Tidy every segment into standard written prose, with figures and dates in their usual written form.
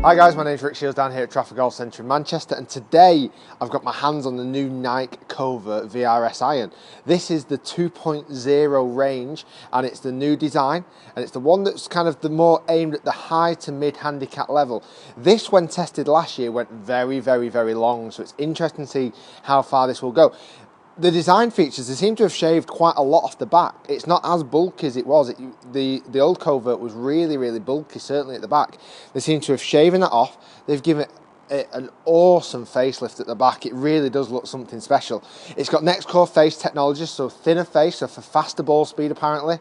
Hi guys, my name's Shiels down here at Trafford Golf Centre in Manchester, and today I've got my hands on the new Nike Covert VRS iron. This is the 2.0 range, and it's the new design, and it's the one that's kind of the more aimed at the high to mid handicap level. This, when tested last year, went very long, so it's interesting to see how far this will go. The design features, they seem to have shaved quite a lot off the back. It's not as bulky as it was. The old Covert was really bulky, certainly at the back. They seem to have shaven that off. They've given it an awesome facelift at the back. It really does look something special. It's got next core face technology, so thinner face, so for faster ball speed apparently.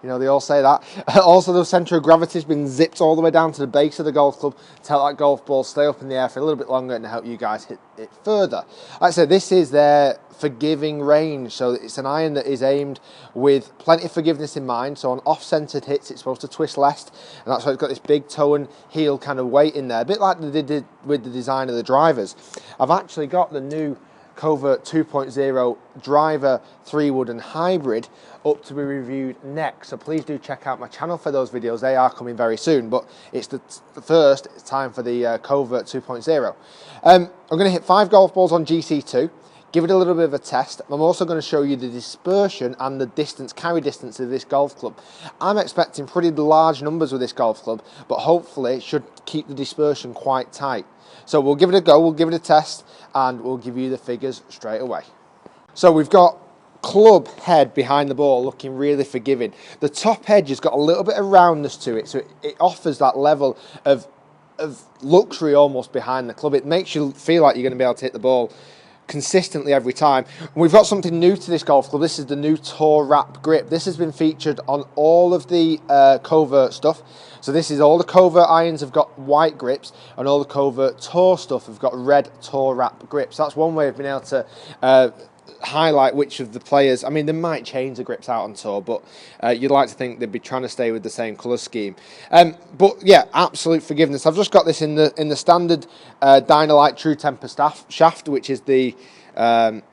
You know, they all say that. Also, the centre of gravity has been zipped all the way down to the base of the golf club to help that golf ball stay up in the air for a little bit longer and to help you guys hit it further. Like I said, this is their forgiving range, so it's an iron that is aimed with plenty of forgiveness in mind. So on off-centred hits, it's supposed to twist left, and that's why it's got this big toe and heel kind of weight in there, a bit like they did with the design of the drivers. I've actually got the new Covert 2.0 driver 3-wood and hybrid up to be reviewed next, so please do check out my channel for those videos. They are coming very soon, but it's the first it's time for the Covert 2.0. I'm going to hit 5 golf balls on GC2, give it a little bit of a test. I'm also going to show you the dispersion and the distance, carry distance of this golf club. I'm expecting pretty large numbers with this golf club, but hopefully it should keep the dispersion quite tight. So we'll give it a go, we'll give it a test, and we'll give you the figures straight away. So we've got club head behind the ball looking really forgiving. The top edge has got a little bit of roundness to it, so it offers that level of luxury almost behind the club. It makes you feel like you're going to be able to hit the ball consistently every time. We've got something new to this golf club. This is the new Tour Wrap grip. This has been featured on all of the Covert stuff. So this is all the Covert irons have got white grips, and all the Covert Tour stuff have got red Tour Wrap grips. That's one way of being able to highlight which of the players. I mean, they might change the grips out on tour, but you'd like to think they'd be trying to stay with the same colour scheme. But yeah, absolute forgiveness. I've just got this in the standard Dynalite True Temper shaft, which is the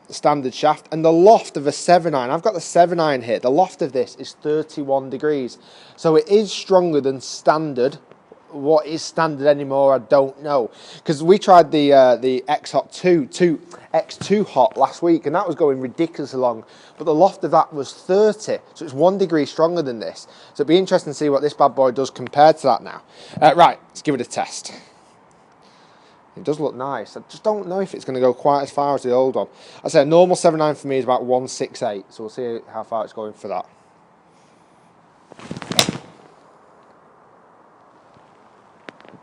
standard shaft, and the loft of a 7-iron. I've got the 7-iron here. The loft of this is 31 degrees, so it is stronger than standard. What is standard anymore, I don't know, because we tried the X-Hot 2 X2 Hot last week, and that was going ridiculously long, but the loft of that was 30, so it's 1 degree stronger than this. So it'd be interesting to see what this bad boy does compared to that now. Right, let's give it a test. It does look nice. I just don't know if it's going to go quite as far as the old one. I say a normal 7-iron for me is about 168, so we'll see how far it's going for that.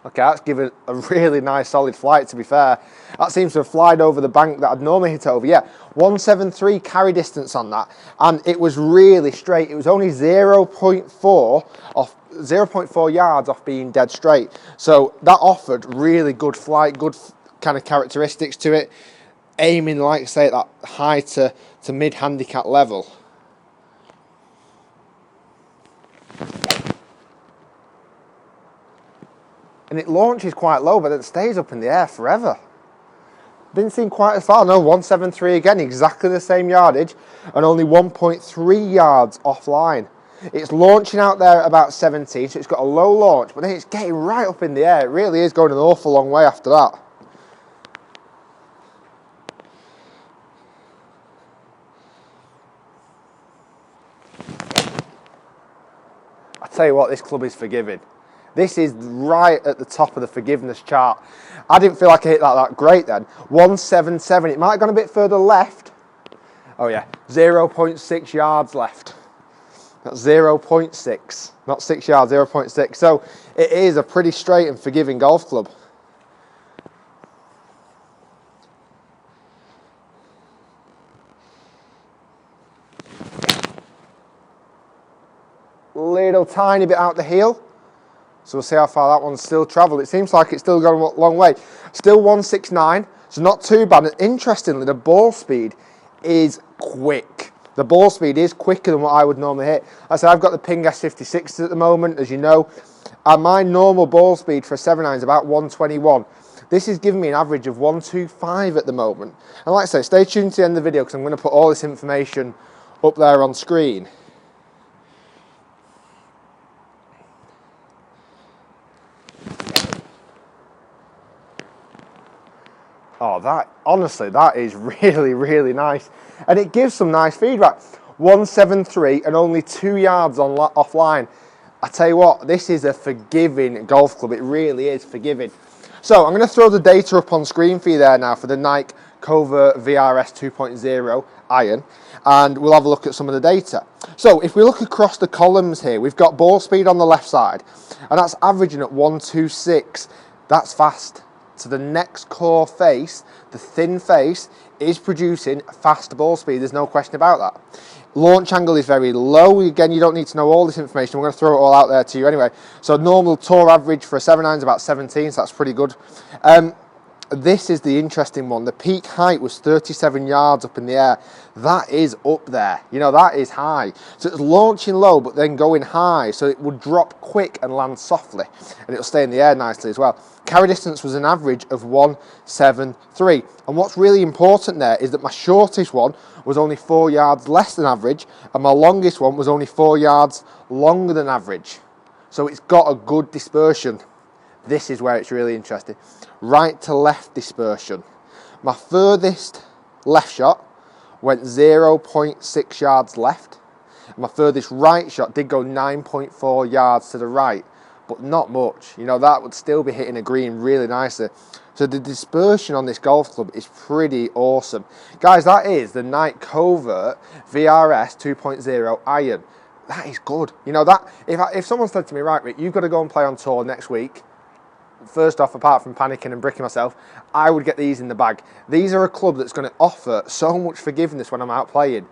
Okay, that's given a really nice solid flight, to be fair. That seems to have flied over the bank that I'd normally hit over. Yeah, 173 carry distance on that, and it was really straight. It was only 0.4 yards off being dead straight. So that offered really good flight, good kind of characteristics to it, aiming, like I say, at that high to mid handicap level. And it launches quite low, but it stays up in the air forever. Didn't seem quite as far. No, 173 again, exactly the same yardage, and only 1.3 yards offline. It's launching out there at about 17, so it's got a low launch, but then it's getting right up in the air. It really is going an awful long way after that. I tell you what, this club is forgiving. This is right at the top of the forgiveness chart. I didn't feel like I hit that great then. 177. It might have gone a bit further left. Oh yeah, 0.6 yards left. That's 0.6, not 6 yards, 0.6. So it is a pretty straight and forgiving golf club. Little tiny bit out the heel. So we'll see how far that one's still travelled. It seems like it's still gone a long way. Still 169, so not too bad. And interestingly, the ball speed is quick. The ball speed is quicker than what I would normally hit. Like I said, I've got the Ping S56s at the moment, as you know, and my normal ball speed for a 7-iron is about 121. This is giving me an average of 125 at the moment. And like I say, stay tuned to the end of the video because I'm going to put all this information up there on screen. Oh, that, honestly, that is really, really nice. And it gives some nice feedback. 173 and only 2 yards on offline. I tell you what, this is a forgiving golf club. It really is forgiving. So I'm going to throw the data up on screen for you there now for the Nike Covert VRS 2.0 iron, and we'll have a look at some of the data. So if we look across the columns here, we've got ball speed on the left side, and that's averaging at 126. That's fast. So the next core face, the thin face, is producing faster ball speed. There's no question about that. Launch angle is very low. Again, you don't need to know all this information. We're going to throw it all out there to you anyway. So normal tour average for a 7-iron is about 17, so that's pretty good. This is the interesting one. The peak height was 37 yards up in the air. That is up there. You know, that is high. So it's launching low, but then going high. So it would drop quick and land softly. And it'll stay in the air nicely as well. Carry distance was an average of 173. And what's really important there is that my shortest one was only 4 yards less than average. And my longest one was only 4 yards longer than average. So it's got a good dispersion. This is where it's really interesting. Right to left dispersion. My furthest left shot went 0.6 yards left. My furthest right shot did go 9.4 yards to the right, but not much. You know, that would still be hitting a green really nicely. So the dispersion on this golf club is pretty awesome. Guys, that is the Nike Covert VRS 2.0 iron. That is good. You know, that if someone said to me, right, Rick, you've got to go and play on tour next week, first off, apart from panicking and bricking myself, I would get these in the bag. These are a club that's going to offer so much forgiveness when I'm out playing.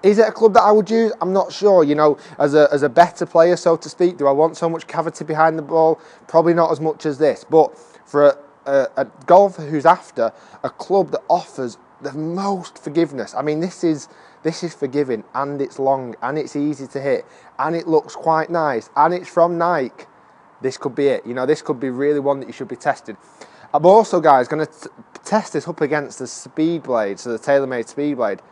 Is it a club that I would use? I'm not sure. You know, as a better player, so to speak, do I want so much cavity behind the ball? Probably not as much as this. But for a golfer who's after a club that offers the most forgiveness, I mean, this is forgiving, and it's long, and it's easy to hit, and it looks quite nice, and it's from Nike. This could be it. You know, this could be really one that you should be testing. I'm also, guys, going to test this up against the speed blade, so the TaylorMade speed blade.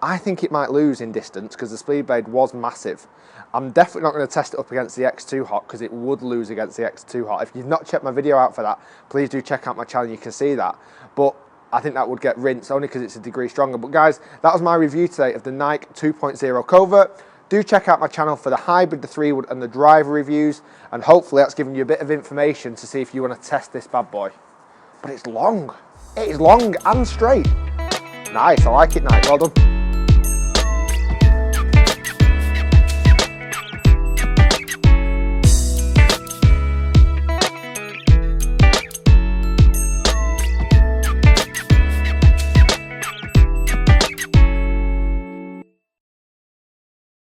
I think it might lose in distance because the speed blade was massive. I'm definitely not going to test it up against the X2 Hot because it would lose against the X2 Hot. If you've not checked my video out for that, please do check out my channel. You can see that. But I think that would get rinsed only because it's a degree stronger. But guys, that was my review today of the Nike 2.0 Covert. Do check out my channel for the hybrid, the 3-wood and the driver reviews, and hopefully that's given you a bit of information to see if you want to test this bad boy. But it's long. It is long and straight. Nice, I like it, Nike. Well done.